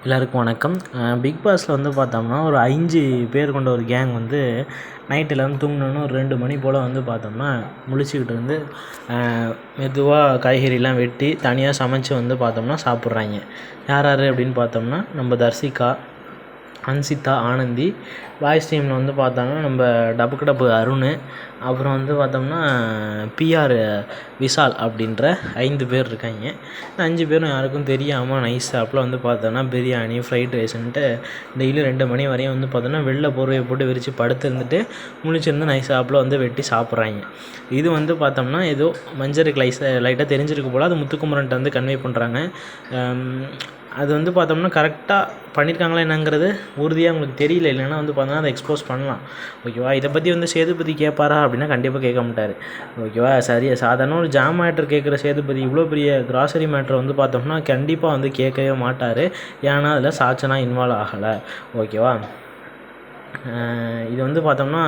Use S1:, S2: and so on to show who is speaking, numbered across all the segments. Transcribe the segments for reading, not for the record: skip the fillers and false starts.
S1: எல்லாருக்கும் வணக்கம். பிக் பாஸில் வந்து பார்த்தோம்னா ஒரு 5 பேர் கொண்ட ஒரு கேங் வந்து நைட் எல்லோரும் தூங்கணுன்னு ஒரு 2 மணி போல் வந்து பார்த்தோம்னா முழிச்சுக்கிட்டு இருந்து மெதுவாக காய்கறிலாம் வெட்டி தனியாக சமைச்சு வந்து பார்த்தோம்னா சாப்பிட்றாங்க. யார் யார் அப்படின்னு பார்த்தோம்னா நம்ம தர்சிகா, அன்சிதா, ஆனந்தி. வாய்ஸ் டீமில் வந்து பார்த்தோம்னா நம்ம டபுக்கு டப்பு அருண், அப்புறம் வந்து பார்த்தோம்னா பிஆர் விஷால் அப்படின்ற 5 பேர் இருக்காங்க. இந்த 5 பேரும் யாருக்கும் தெரியாமல் நைஸ் ஷாப்பில் வந்து பார்த்தோன்னா பிரியாணி, ஃப்ரைட் ரைஸ்ன்ட்டு டெய்லி 2 மணி வரையும் வந்து பார்த்தோன்னா வெளில போர்வையை போட்டு விரித்து படுத்து இருந்துட்டு முழிச்சிருந்து நைஸ் ஷாப்பில் வந்து வெட்டி சாப்பிட்றாங்க. இது வந்து பார்த்தோம்னா ஏதோ மஞ்சருக்கு லைட்டாக தெரிஞ்சிருக்கு போல். அது முத்துக்குமரன்ட்ட வந்து கன்வே பண்ணுறாங்க. அது வந்து பார்த்தோம்னா கரெக்டாக பண்ணியிருக்காங்களா என்னங்கிறது உறுதியாக அவங்களுக்கு தெரியல. இல்லைன்னா வந்து பார்த்தோன்னா அதை எக்ஸ்போஸ் பண்ணலாம். ஓகேவா? இதை பற்றி வந்து சேதுபதி கேட்பாரா அப்படின்னா கண்டிப்பாக கேட்க மாட்டார். ஓகேவா? சாதாரண ஒரு ஜாம் மேட்ரு கேட்குற சேதுபதி இவ்வளோ பெரிய கிராசரி மேட்ரு வந்து பார்த்தோம்னா கண்டிப்பாக வந்து கேட்கவே மாட்டார். ஏன்னா அதில் சாட்சனா இன்வால்வ் ஆகலை. ஓகேவா? இது வந்து பார்த்தோம்னா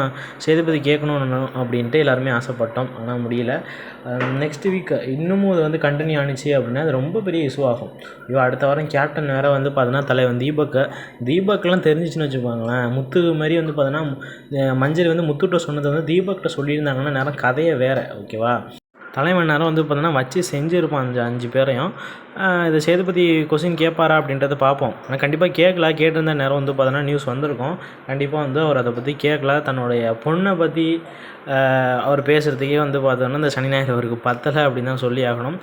S1: சேதுபதி கேட்கணும் அப்படின்ட்டு எல்லாருமே ஆசைப்பட்டோம். ஆனால் முடியல. நெக்ஸ்ட் வீக் இன்னமும் அது வந்து கண்டினியூ ஆணுச்சு அப்படின்னா அது ரொம்ப பெரிய இஷ்யூ ஆகும். அடுத்த வாரம் கேப்டன் வேறு வந்து பார்த்தோன்னா தலைவன் தீபக்லாம் தெரிஞ்சிச்சுன்னு வச்சுக்கோங்களேன். முத்து மாதிரி வந்து பார்த்தோன்னா மஞ்சள் வந்து முத்துட்ட சொன்னது வந்து தீபக்கிட்ட சொல்லியிருந்தாங்கன்னா நேரம் கதையை வேறு. ஓகேவா? தலைவன் நேரம் வந்து பார்த்தோன்னா வச்சு செஞ்சுருப்பான் 5 பேரையும். இதை சேதுபதி கொஸ்டின் கேட்பாரா அப்படின்றத பார்ப்போம். ஆனால் கண்டிப்பாக கேட்டிருந்த நேரம் வந்து பார்த்தோன்னா நியூஸ் வந்திருக்கும். கண்டிப்பாக வந்து அவர் அதை பற்றி கேட்கல. தன்னுடைய பொண்ணை பற்றி அவர் பேசுகிறதுக்கே வந்து பார்த்தோன்னா இந்த சனி ஞாயிறு அவருக்கு பத்தலை அப்படின்னு தான் சொல்லி ஆகணும்.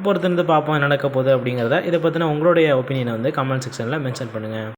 S1: பொறுத்திருந்து பார்ப்போம் என்ன நடக்க போகுது அப்படிங்கிறத. இதை பற்றின உங்களுடைய ஒப்பீனியனை வந்து கமெண்ட் செக்ஷனில் மென்ஷன் பண்ணுங்கள்.